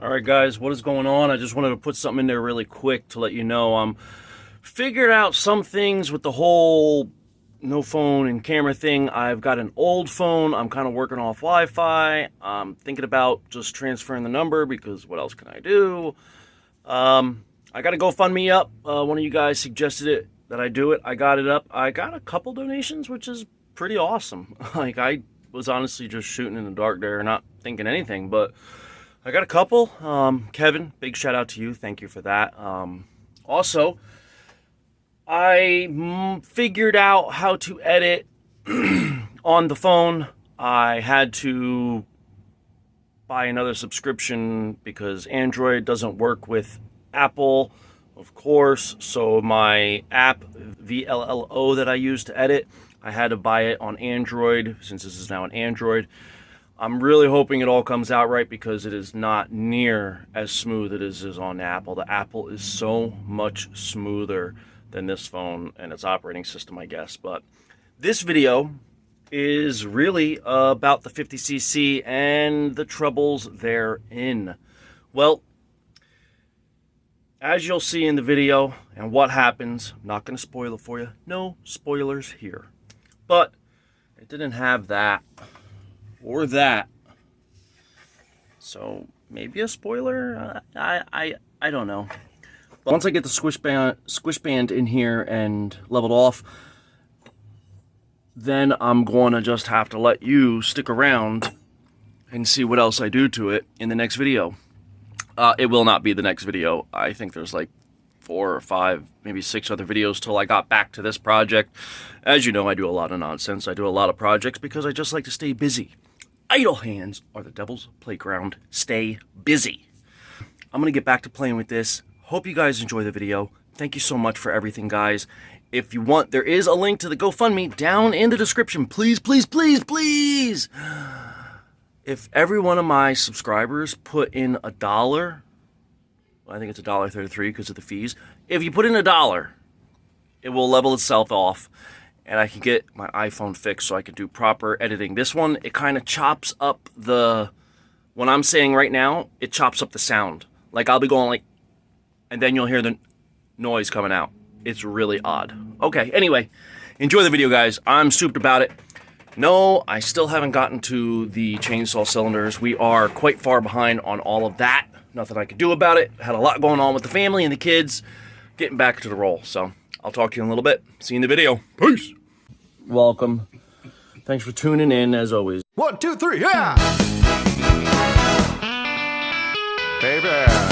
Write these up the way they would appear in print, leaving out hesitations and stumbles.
Alright guys, what is going on? I just wanted to put something in there really quick to let you know figured out some things with the whole no phone and camera thing. I've got an old phone. I'm kind of working off Wi-Fi. I'm thinking about just transferring the number because what else can I do? I got a GoFundMe up. One of you guys suggested it that I do it. I got it up. I got a couple donations, which is pretty awesome. Like, I was honestly just shooting in the dark there, not thinking anything, but I got a couple. Kevin, big shout out to you. Thank you for that. Also, I figured out how to edit on the phone. I had to buy another subscription because Android doesn't work with Apple, of course. So my app, VLLO, that I use to edit, I had to buy it on Android since this is now an Android. I'm really hoping it all comes out right because it is not near as smooth as it is on Apple. The Apple is so much smoother than this phone and its operating system, I guess. But this video is really about the 50cc and the troubles therein. Well, as you'll see in the video and what happens, I'm not going to spoil it for you. No spoilers here. But it didn't have that or that. So maybe a spoiler? I don't know. But once I get the squish band in here and leveled off, then I'm going to just have to let you stick around and see what else I do to it in the next video. It will not be the next video. I think there's like 4 or 5, maybe 6 other videos till I got back to this project. As you know, I do a lot of nonsense. I do a lot of projects because I just like to stay busy. Idle hands are the devil's playground. Stay busy. I'm going to get back to playing with this. Hope you guys enjoy the video. Thank you so much for everything, guys. If you want, there is a link to the GoFundMe down in the description. Please, please, please, please. If every one of my subscribers put in $1, I think it's $1.33 because of the fees. If you put in $1, it will level itself off, and I can get my iPhone fixed so I can do proper editing. This one, it kind of chops up the, what I'm saying right now, it chops up the sound. Like, I'll be going like, and then you'll hear the noise coming out. It's really odd. Okay, anyway, enjoy the video, guys. I'm stupid about it. No, I still haven't gotten to the chainsaw cylinders. We are quite far behind on all of that. Nothing I could do about it. Had a lot going on with the family and the kids. Getting back to the roll. So I'll talk to you in a little bit. See you in the video. Peace. Welcome. Thanks for tuning in, as always. 1, 2, 3, yeah! Baby.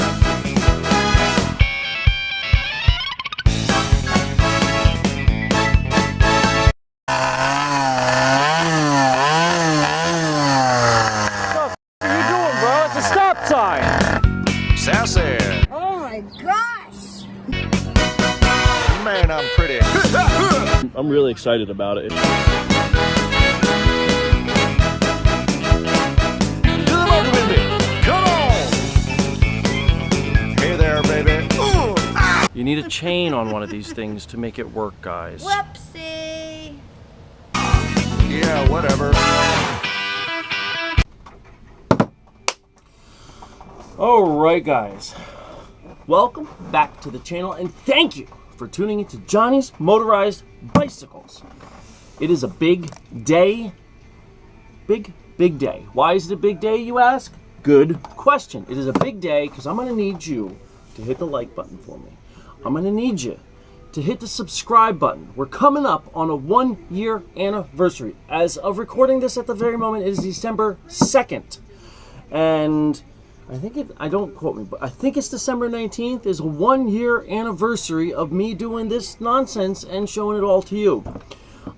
Sassy. Oh my gosh! Man, I'm pretty. I'm really excited about it. To the motor with me. Come on. Hey there, baby. Ooh, ah. You need a chain on one of these things to make it work, guys. Whoopsie! Yeah, whatever. Alright, guys. Welcome back to the channel, and thank you for tuning into Johnny's Motorized Bicycles. It is a big day. Big day. Why is it a big day, you ask? Good question. It is a big day because I'm going to need you to hit the like button for me. I'm going to need you to hit the subscribe button. We're coming up on a 1-year anniversary. As of recording this at the very moment, it is December 2nd. And I think don't quote me, but I think it's December 19th is a 1-year anniversary of me doing this nonsense and showing it all to you.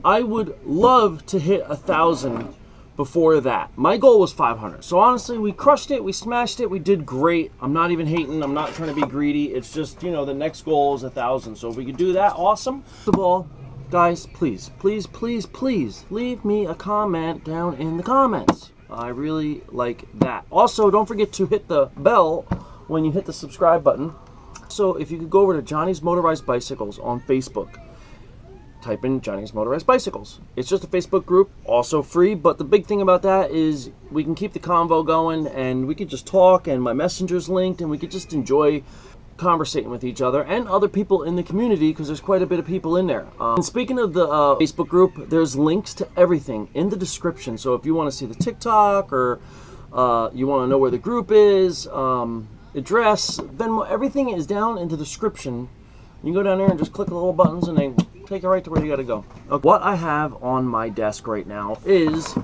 I would love to hit 1,000 before that. My goal was 500. So honestly, we crushed it, we smashed it, we did great. I'm not even hating, I'm not trying to be greedy. It's just, you know, the next goal is 1,000. So if we could do that, awesome. First of all, guys, please, please, please, please leave me a comment down in the comments. I really like that. Also, don't forget to hit the bell when you hit the subscribe button. So if you could go over to Johnny's Motorized Bicycles on Facebook, type in Johnny's Motorized Bicycles. It's just a Facebook group, also free, but the big thing about that is we can keep the convo going and we could just talk, and my messenger's linked, and we could just enjoy conversating with each other and other people in the community, because there's quite a bit of people in there. And speaking of the Facebook group, there's links to everything in the description. So if you want to see the TikTok, or you want to know where the group is, address, then everything is down in the description. You can go down there and just click the little buttons and they take you right to where you got to go. Okay. What I have on my desk right now is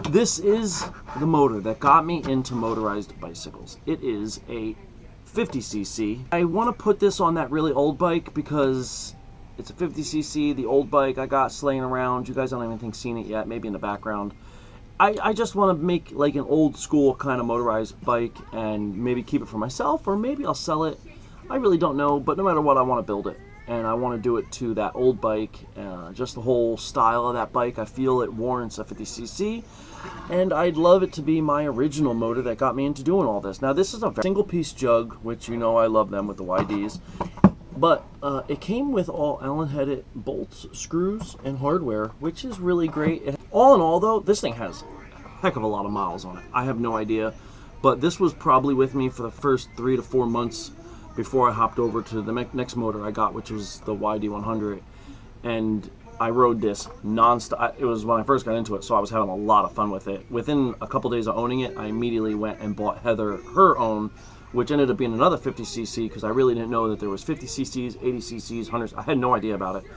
this is the motor that got me into motorized bicycles. It is a 50cc. I want to put this on that really old bike because it's a 50cc, the old bike I got slaying around. You guys don't even think seen it yet, maybe in the background. I just want to make like an old school kind of motorized bike and maybe keep it for myself, or maybe I'll sell it. I really don't know, but no matter what, I want to build it. And I want to do it to that old bike, just the whole style of that bike. I feel it warrants a 50cc, and I'd love it to be my original motor that got me into doing all this. Now, this is a single piece jug, which you know I love them with the YDs, but it came with all Allen-headed bolts, screws, and hardware, which is really great. All in all, though, this thing has a heck of a lot of miles on it. I have no idea, but this was probably with me for the first 3 to 4 months before I hopped over to the next motor I got, which was the YD100, and I rode this non-stop. It was when I first got into it, so I was having a lot of fun with it. Within a couple days of owning it, I immediately went and bought Heather her own, which ended up being another 50cc, because I really didn't know that there was 50cc's, 80cc's, 100s. I had no idea about it.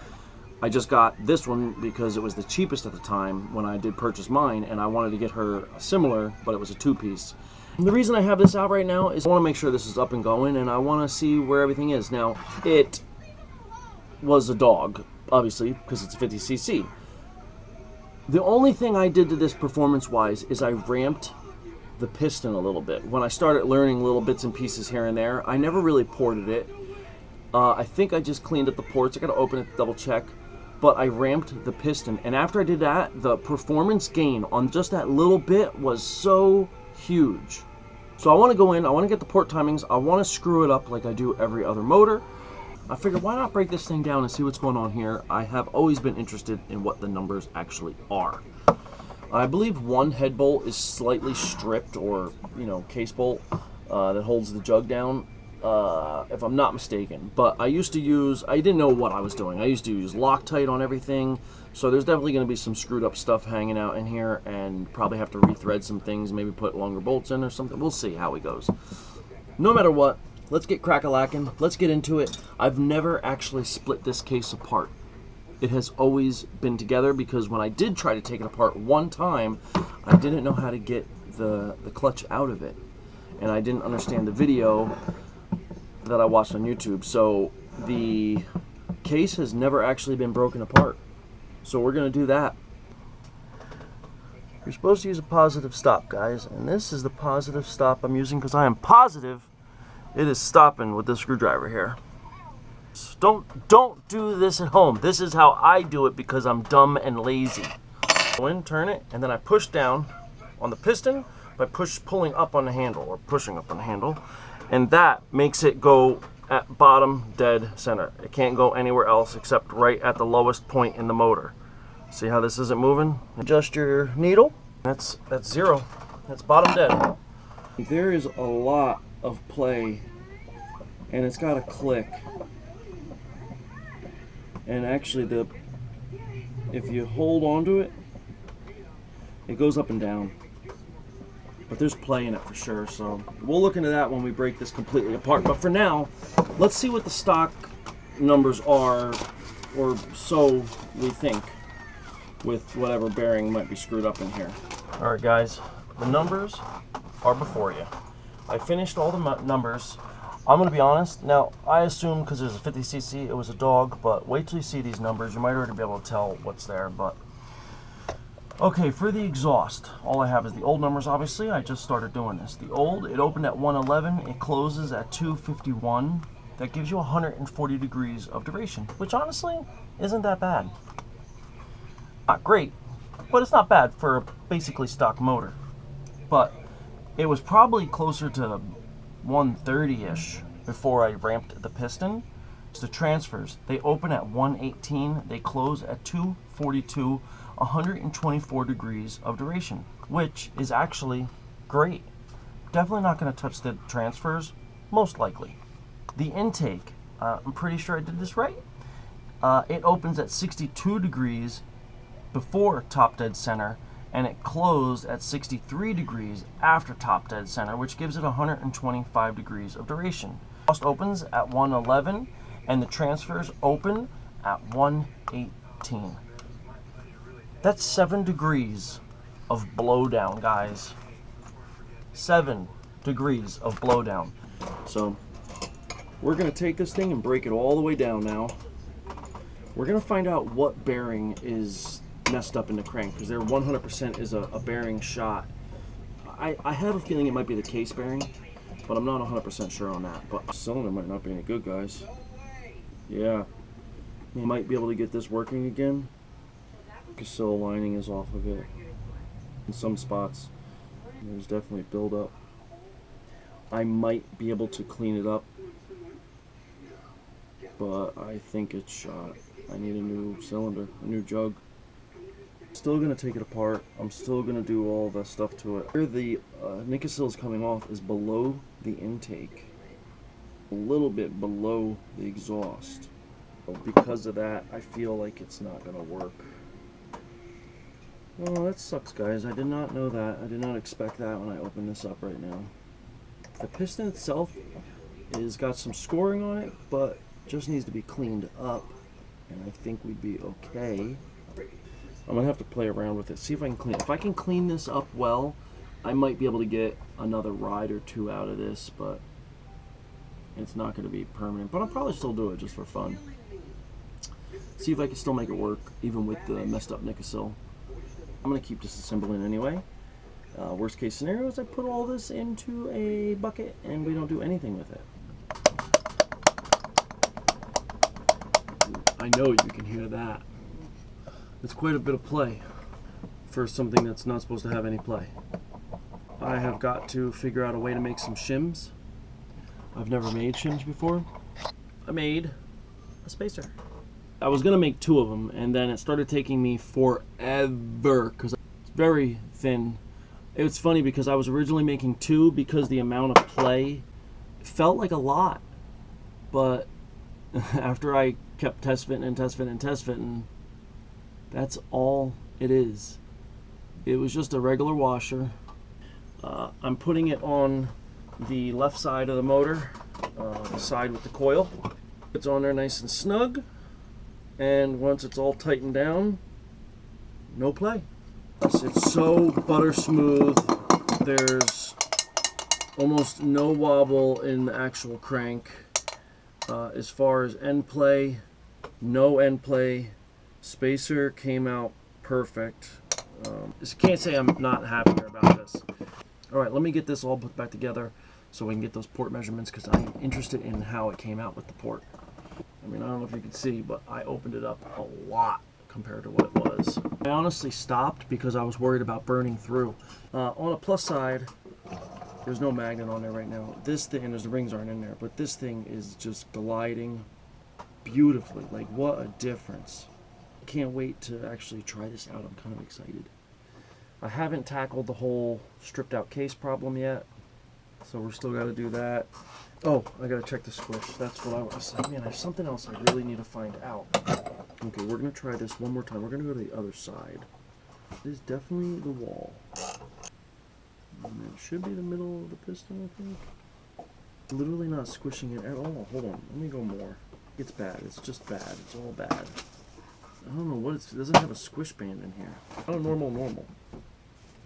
I just got this one because it was the cheapest at the time when I did purchase mine, and I wanted to get her a similar, but it was a two-piece. The reason I have this out right now is I want to make sure this is up and going, and I want to see where everything is. Now, it was a dog, obviously, because it's a 50cc. The only thing I did to this performance-wise is I ramped the piston a little bit. When I started learning little bits and pieces here and there, I never really ported it. I think I just cleaned up the ports. I got to open it to double check. But I ramped the piston, and after I did that, the performance gain on just that little bit was so huge. So I want to go in, I want to get the port timings, I want to screw it up like I do every other motor. I figured, why not break this thing down and see what's going on here? I have always been interested in what the numbers actually are. I believe one head bolt is slightly stripped, or, you know, case bolt that holds the jug down, if I'm not mistaken. But I used to use, I didn't know what I was doing. I used to use Loctite on everything. So there's definitely going to be some screwed up stuff hanging out in here, and probably have to rethread some things, maybe put longer bolts in or something. We'll see how it goes. No matter what, let's get crack-a-lackin'. Let's get into it. I've never actually split this case apart. It has always been together, because when I did try to take it apart one time, I didn't know how to get the clutch out of it. And I didn't understand the video that I watched on YouTube. So the case has never actually been broken apart. So we're going to do that. You're supposed to use a positive stop, guys, and this is the positive stop I'm using, because I am positive it is stopping with this screwdriver here. So don't do this at home. This is how I do it, because I'm dumb and lazy. Go in, turn it, and then I push down on the piston by pulling up on the handle, or pushing up on the handle, and that makes it go at bottom dead center. It can't go anywhere else except right at the lowest point in the motor. See how this isn't moving? Adjust your needle. That's zero. That's bottom dead. There is a lot of play, and it's got a click. And actually, if you hold onto it, it goes up and down. But there's play in it for sure, so we'll look into that when we break this completely apart. But for now, let's see what the stock numbers are, or so we think, with whatever bearing might be screwed up in here. Alright guys, the numbers are before you. I finished all the numbers. I'm going to be honest, now I assume because there's a 50cc it was a dog, but wait till you see these numbers. You might already be able to tell what's there, but okay, for the exhaust, all I have is the old numbers, obviously. I just started doing this. The old, it opened at 111, it closes at 251. That gives you 140 degrees of duration, which honestly isn't that bad. Not great, but it's not bad for a basically stock motor. But it was probably closer to 130-ish before I ramped the piston. The transfers, they open at 118, they close at 242, 124 degrees of duration, which is actually great. Definitely not going to touch the transfers, most likely. The intake, I'm pretty sure I did this right. It opens at 62 degrees before top dead center, and it closed at 63 degrees after top dead center, which gives it 125 degrees of duration. Exhaust opens at 111, and the transfers open at 118. That's 7 degrees of blowdown, guys. 7 degrees of blowdown. So we're gonna take this thing and break it all the way down now. We're gonna find out what bearing is messed up in the crank, because there 100% is a bearing shot. I have a feeling it might be the case bearing, but I'm not 100% sure on that. But the cylinder might not be any good, guys. Yeah, we might be able to get this working again. Casil lining is off of it. In some spots, there's definitely buildup. I might be able to clean it up, but I think it's shot. I need a new cylinder, a new jug. Still gonna take it apart. I'm still gonna do all the stuff to it. Where the Nicosil is coming off is below the intake, a little bit below the exhaust. Because of that, I feel like it's not gonna work. Oh, that sucks, guys. I did not know that. I did not expect that when I opened this up right now. The piston itself is got some scoring on it, but just needs to be cleaned up, and I think we'd be okay. I'm gonna have to play around with it, see if I can clean it. If I can clean this up well, I might be able to get another ride or two out of this, but it's not gonna be permanent. But I'll probably still do it just for fun. See if I can still make it work, even with the messed up Nicosil. I'm gonna keep disassembling anyway. Worst case scenario is I put all this into a bucket and we don't do anything with it. I know you can hear that. It's quite a bit of play for something that's not supposed to have any play. I have got to figure out a way to make some shims. I've never made shims before. I made a spacer. I was gonna make 2 of them, and then it started taking me forever because it's very thin. It's funny because I was originally making 2 because the amount of play felt like a lot, but after I kept test fitting and test fitting and test fitting, that's all it is. It was just a regular washer. I'm putting it on the left side of the motor, the side with the coil. It's on there nice and snug, and once it's all tightened down, no play. It's so butter smooth. There's almost no wobble in the actual crank. As far as end play, no end play. Spacer came out perfect. Just can't say I'm not happier about this. Alright, let me get this all put back together so we can get those port measurements, because I'm interested in how it came out with the port. I mean, I don't know if you can see, but I opened it up a lot compared to what it was. I honestly stopped because I was worried about burning through. On a plus side, there's no magnet on there right now. This thing, and the rings aren't in there, but this thing is just gliding beautifully. Like, what a difference. I can't wait to actually try this out. I'm kind of excited. I haven't tackled the whole stripped out case problem yet, so we're still got to do that. Oh, I got to check the squish. That's what I was saying. Man, there's something else I really need to find out. Okay, we're going to try this one more time. We're going to go to the other side. It is definitely the wall. And it should be the middle of the piston, I think. Literally not squishing it at all. Hold on, let me go more. It's bad. It's just bad. It's all bad. I don't know what it doesn't have a squish band in here. Oh, normal.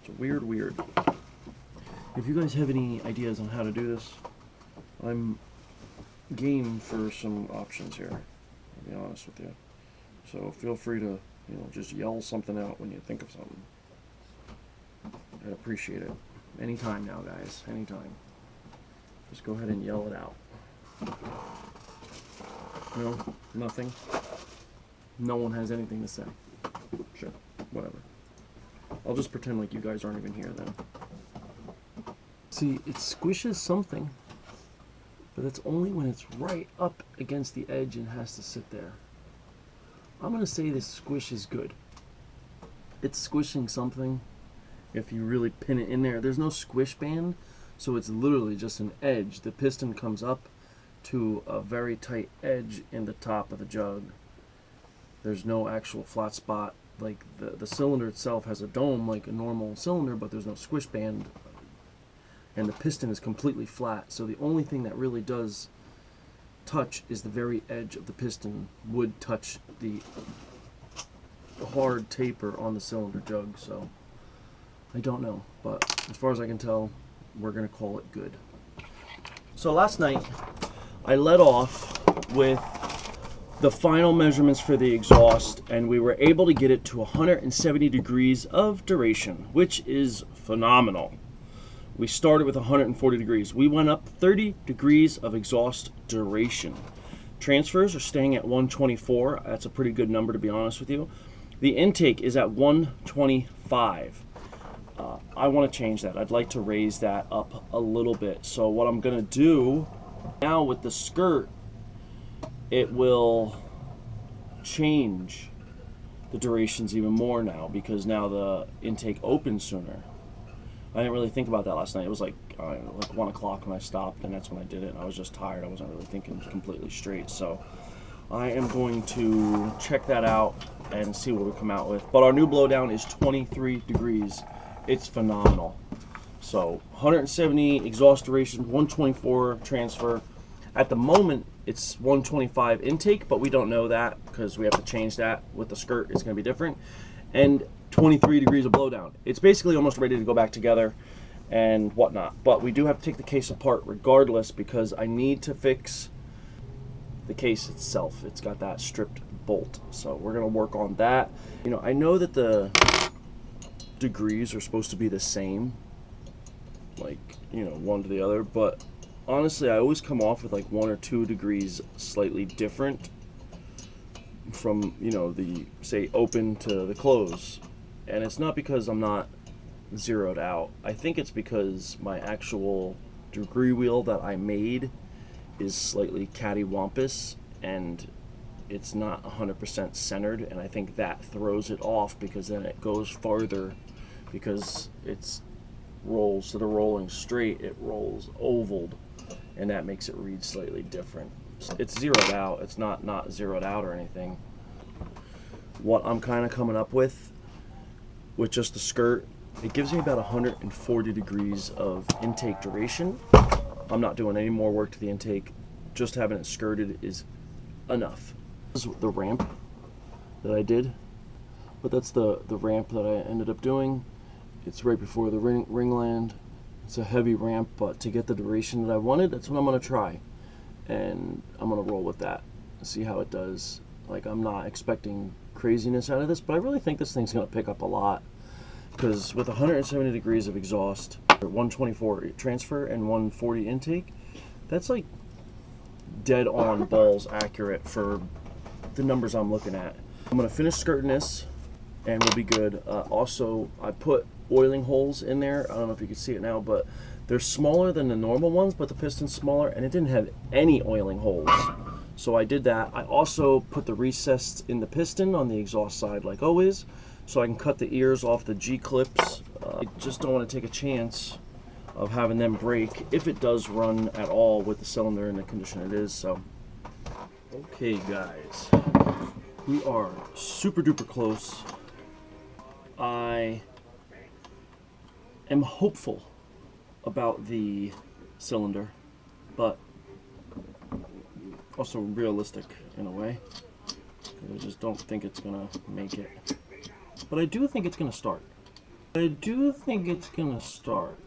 It's weird. If you guys have any ideas on how to do this, I'm game for some options here, I'll be honest with you. So feel free to, just yell something out when you think of something. I'd appreciate it. Anytime now, guys. Anytime. Just go ahead and yell it out. No? Nothing? No one has anything to say. Sure. Whatever. I'll just pretend like you guys aren't even here then. See, it squishes something, but that's only when it's right up against the edge and has to sit there. I'm gonna say this squish is good. It's squishing something. If you really pin it in there, there's no squish band, so it's literally just an edge. The piston comes up to a very tight edge in the top of the jug. There's no actual flat spot. Like the cylinder itself has a dome like a normal cylinder, but there's no squish band, and the piston is completely flat. So the only thing that really does touch is the very edge of the piston would touch the hard taper on the cylinder jug. So I don't know, but as far as I can tell, we're gonna call it good. So last night I led off with the final measurements for the exhaust, and we were able to get it to 170 degrees of duration, which is phenomenal. We started with 140 degrees. We went up 30 degrees of exhaust duration. Transfers are staying at 124. That's a pretty good number, to be honest with you. The intake is at 125. I want to change that. I'd like to raise that up a little bit. So what I'm gonna do now with the skirt, it will change the durations even more now, because now the intake opens sooner. I didn't really think about that last night. It was like 1 o'clock when I stopped, and that's when I did it, and I was just tired. I wasn't really thinking completely straight. So I am going to check that out and see what we come out with. But our new blowdown is 23 degrees. It's phenomenal. So 170 exhaust duration, 124 transfer. At the moment, it's 125 intake, but we don't know that because we have to change that with the skirt. It's going to be different. And 23 degrees of blowdown. It's basically almost ready to go back together and whatnot. But we do have to take the case apart regardless, because I need to fix the case itself. It's got that stripped bolt. So we're going to work on that. You know, I know that the degrees are supposed to be the same, like, you know, one to the other, but honestly, I always come off with like 1 or 2 degrees slightly different from, you know, the, say, open to the close. And it's not because I'm not zeroed out. I think it's because my actual degree wheel that I made is slightly cattywampus, and it's not 100% centered, and I think that throws it off, because then it goes farther, because it's rolls, instead of rolling straight, it rolls ovaled, and that makes it read slightly different. It's zeroed out. It's not zeroed out or anything. What I'm kind of coming up with just the skirt, it gives me about 140 degrees of intake duration. I'm not doing any more work to the intake. Just having it skirted is enough. This is the ramp that I did, but that's the ramp that I ended up doing. It's right before the ring land. It's a heavy ramp, but to get the duration that I wanted, that's what I'm gonna try. And I'm gonna roll with that, see how it does. Like, I'm not expecting craziness out of this, but I really think this thing's gonna pick up a lot, because with 170 degrees of exhaust, 124 transfer and 140 intake, that's like dead on balls accurate for the numbers I'm looking at. I'm gonna finish skirting this and we'll be good. Also, I put oiling holes in there. I don't know if you can see it now, but they're smaller than the normal ones, but the piston's smaller, and it didn't have any oiling holes. So I did that. I also put the recess in the piston on the exhaust side, like always, so I can cut the ears off the G-clips. I just don't want to take a chance of having them break if it does run at all with the cylinder in the condition it is. So, okay guys, we are super duper close. I am hopeful about the cylinder, but also realistic in a way. I just don't think it's gonna make it. But I do think it's gonna start. I do think it's gonna start.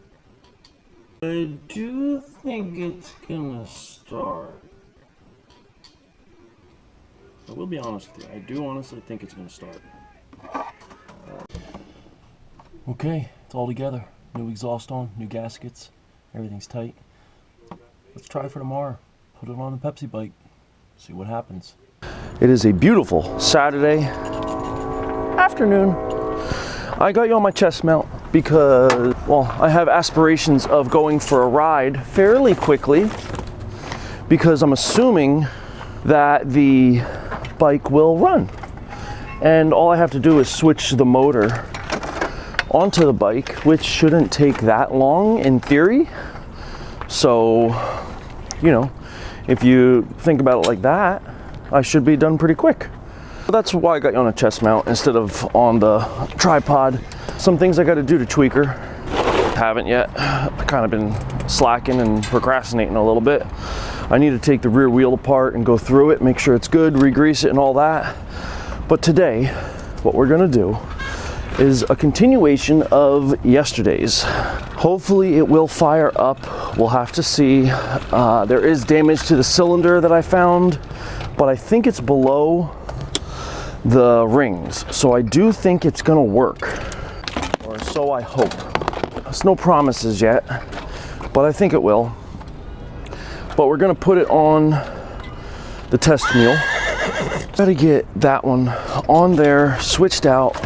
I do think it's gonna start. I will be honest with you. I do honestly think it's gonna start. Okay, it's all together. New exhaust on, new gaskets, everything's tight. Let's try for tomorrow. Put it on the Pepsi bike, see what happens. It is a beautiful Saturday afternoon. I got you on my chest mount because, well, I have aspirations of going for a ride fairly quickly. because I'm assuming that the bike will run. And all I have to do is switch the motor onto the bike, which shouldn't take that long in theory. So, you know, if you think about it like that, I should be done pretty quick. That's why I got you on a chest mount instead of on the tripod. Some things I got to do to tweak her. Haven't yet. I've kind of been slacking and procrastinating a little bit. I need to take the rear wheel apart and go through it, make sure it's good, re-grease it and all that. But today, what we're gonna do is a continuation of yesterday's. Hopefully it will fire up. We'll have to see. There is damage to the cylinder that I found, but I think it's below the rings. So I do think it's gonna work, or so I hope. There's no promises yet, but I think it will. But we're gonna put it on the test mule. Gotta get that one on there, switched out,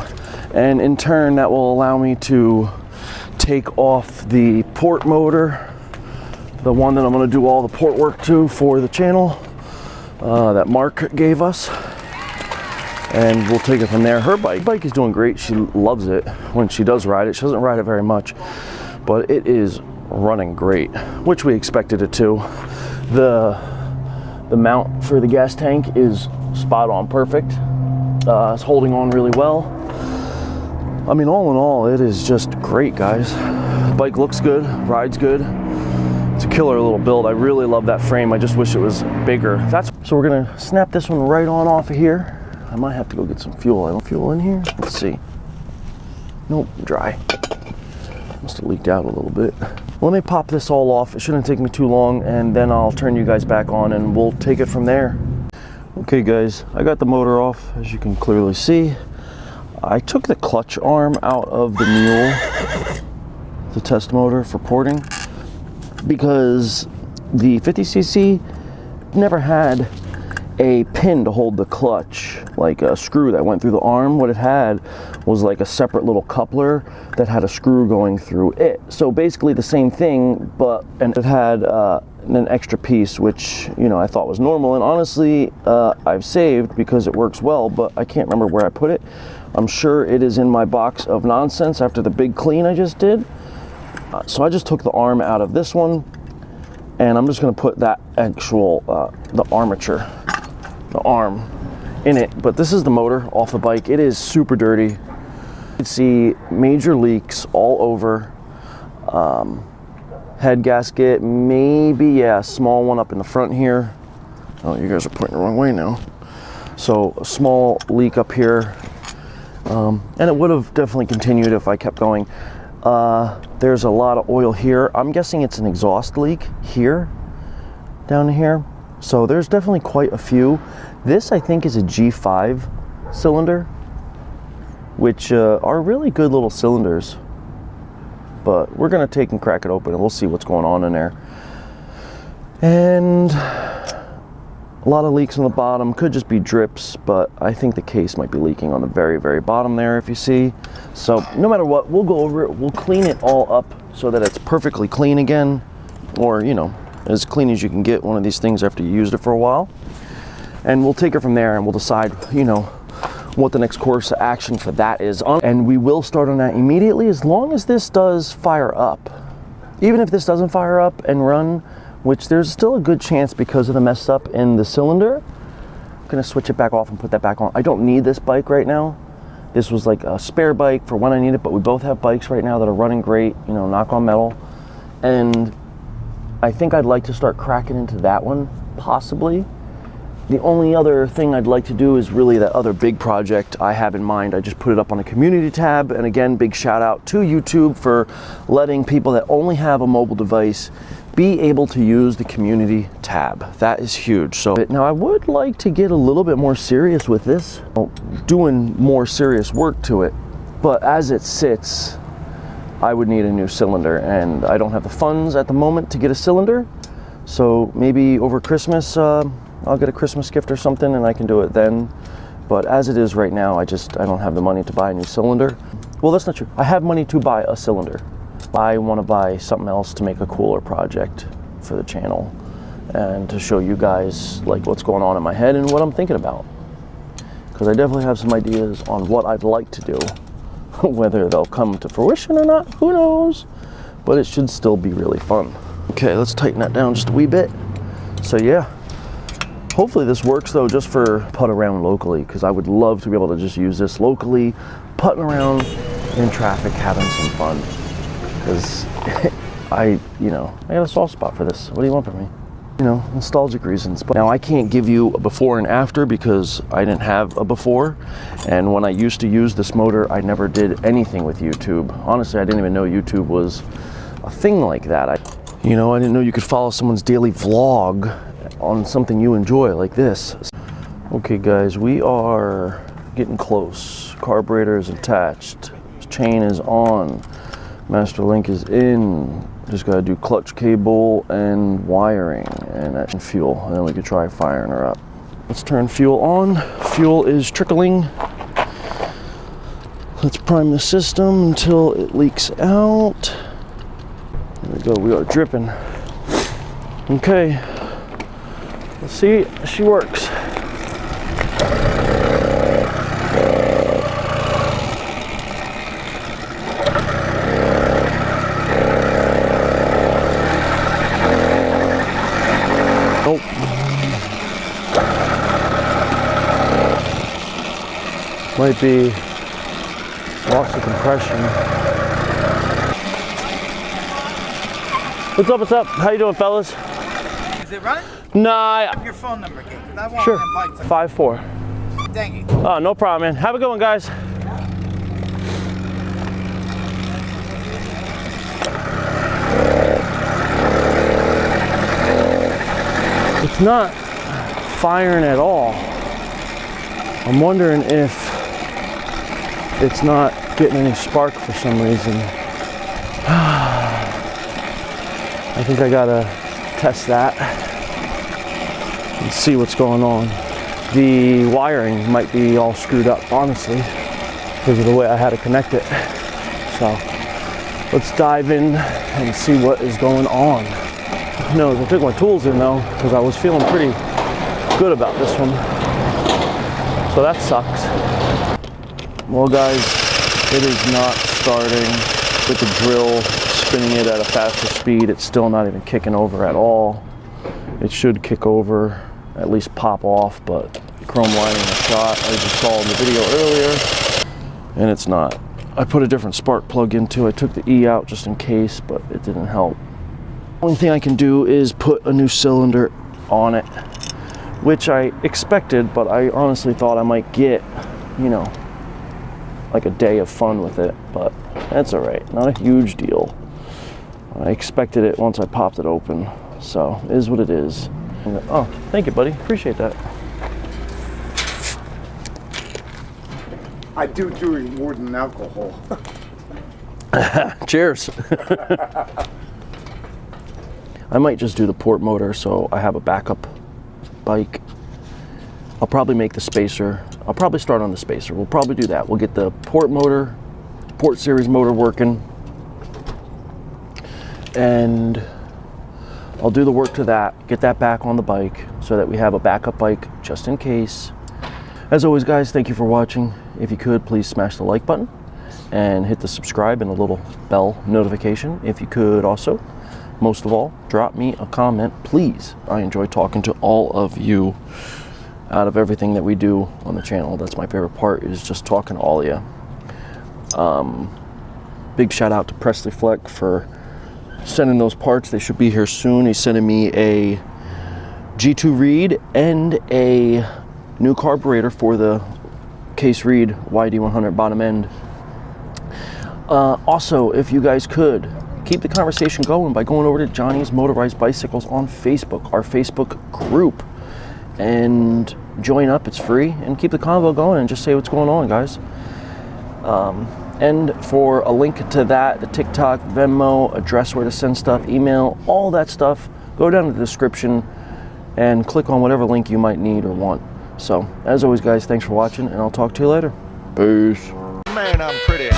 and in turn that will allow me to take off the port motor, the one that I'm gonna do all the port work to for the channel that Mark gave us. And we'll take it from there. Her bike is doing great. She loves it when she does ride it. She doesn't ride it very much, but it is running great, which we expected it to. The mount for the gas tank is spot on perfect. It's holding on really well. I mean, all in all, it is just great, guys. The bike looks good, rides good. It's a killer little build. I really love that frame. I just wish it was bigger. So we're gonna snap this one right on off of here. I might have to go get some fuel. I don't fuel in here. Let's see. Nope, dry. Must have leaked out a little bit. Let me pop this all off. It shouldn't take me too long, and then I'll turn you guys back on and we'll take it from there. Okay guys, I got the motor off, as you can clearly see. I took the clutch arm out of the mule, the test motor for porting, because the 50cc never had a pin to hold the clutch, like a screw that went through the arm. What it had was like a separate little coupler that had a screw going through it. So basically the same thing, and it had an extra piece, which, you know, I thought was normal. And honestly, I've saved because it works well, but I can't remember where I put it. I'm sure it is in my box of nonsense after the big clean I just did. So I just took the arm out of this one, and I'm just gonna put that actual, the armature, the arm in it. But this is the motor off the bike. It is super dirty. You can see major leaks all over. Head gasket, maybe, yeah, a small one up in the front here. Oh, you guys are pointing the wrong way now. So a small leak up here. And it would have definitely continued if I kept going. There's a lot of oil here. I'm guessing it's an exhaust leak here, down here. So there's definitely quite a few. This, I think, is a G5 cylinder, which are really good little cylinders. But we're gonna take and crack it open and we'll see what's going on in there. And a lot of leaks on the bottom, could just be drips, but I think the case might be leaking on the very, very bottom there, if you see. So no matter what, we'll go over it, we'll clean it all up so that it's perfectly clean again, or, you know, as clean as you can get one of these things after you used it for a while. And we'll take it from there and we'll decide, you know, what the next course of action for that is. And we will start on that immediately, as long as this does fire up. Even if this doesn't fire up and run, which there's still a good chance because of the mess up in the cylinder, I'm gonna switch it back off and put that back on. I don't need this bike right now. This was like a spare bike for when I need it, but we both have bikes right now that are running great, you know, knock on metal. And I think I'd like to start cracking into that one, possibly. The only other thing I'd like to do is really that other big project I have in mind. I just put it up on a community tab, and again, big shout out to YouTube for letting people that only have a mobile device be able to use the community tab. That is huge. So now I would like to get a little bit more serious with this, doing more serious work to it, but as it sits, I would need a new cylinder, and I don't have the funds at the moment to get a cylinder. So maybe over Christmas, I'll get a Christmas gift or something and I can do it then. But as it is right now, I don't have the money to buy a new cylinder. Well, that's not true. I have money to buy a cylinder. I want to buy something else to make a cooler project for the channel. and to show you guys like what's going on in my head and what I'm thinking about. Because I definitely have some ideas on what I'd like to do. Whether they'll come to fruition or not, who knows? But it should still be really fun. Okay, let's tighten that down just a wee bit. So yeah, hopefully this works though, just for putt around locally, because I would love to be able to just use this locally, putting around in traffic, having some fun. Because I got a soft spot for this. What do you want from me? You know, nostalgic reasons. But now I can't give you a before and after because I didn't have a before. And when I used to use this motor, I never did anything with YouTube. Honestly, I didn't even know YouTube was a thing like that. I didn't know you could follow someone's daily vlog on something you enjoy like this. Okay guys, we are getting close. Carburetor is attached. Chain is on. Master link is in. Just gotta do clutch cable and wiring and fuel, and then we could try firing her up. Let's turn fuel on. Fuel is trickling. Let's prime the system until it leaks out. There we go, we are dripping. Okay, let's see if she works. Nope. Might be loss of compression. What's up? How you doing, fellas? Is it running? Nah. Your phone number, Kate. I want Sure. 5-4. Thank you. Oh, no problem, man. Have a good one, guys. It's not firing at all. I'm wondering if it's not getting any spark for some reason. I think I gotta test that and see what's going on. The wiring might be all screwed up, honestly, because of the way I had to connect it. So let's dive in and see what is going on. Who knows? I took my tools in though, because I was feeling pretty good about this one. So that sucks. Well guys, it is not starting with the drill spinning it at a faster speed. It's still not even kicking over at all. It should kick over, at least pop off, but the chrome lining is shot, as you saw in the video earlier, and it's not. I put a different spark plug into. I took the E out just in case, but it didn't help. Only thing I can do is put a new cylinder on it, which I expected, but I honestly thought I might get, like a day of fun with it, but that's all right. Not a huge deal. I expected it once I popped it open, so it is what it is. Oh, thank you, buddy. Appreciate that. I do drink more than alcohol. Cheers. I might just do the port motor so I have a backup bike. I'll probably make the spacer. I'll probably start on the spacer. We'll probably do that. We'll get the port motor, port series motor working, and I'll do the work to that, get that back on the bike so that we have a backup bike just in case. As always guys, thank you for watching. If you could, please smash the like button and hit the subscribe and a little bell notification. If you could also, most of all, drop me a comment, please. I enjoy talking to all of you. Out of everything that we do on the channel, that's my favorite part, is just talking to all of you. Big shout out to Presley Fleck for sending those parts. They should be here soon. He's sending me a G2 reed and a new carburetor for the Case Reed YD100 bottom end. Also, if you guys could keep the conversation going by going over to Johnny's Motorized Bicycles on Facebook, our Facebook group, and join up. It's free, and keep the convo going and just say what's going on, guys. And for a link to that, the TikTok, Venmo, address where to send stuff, email, all that stuff, go down in the description and click on whatever link you might need or want. So, as always guys, thanks for watching, and I'll talk to you later. Peace. Man, I'm pretty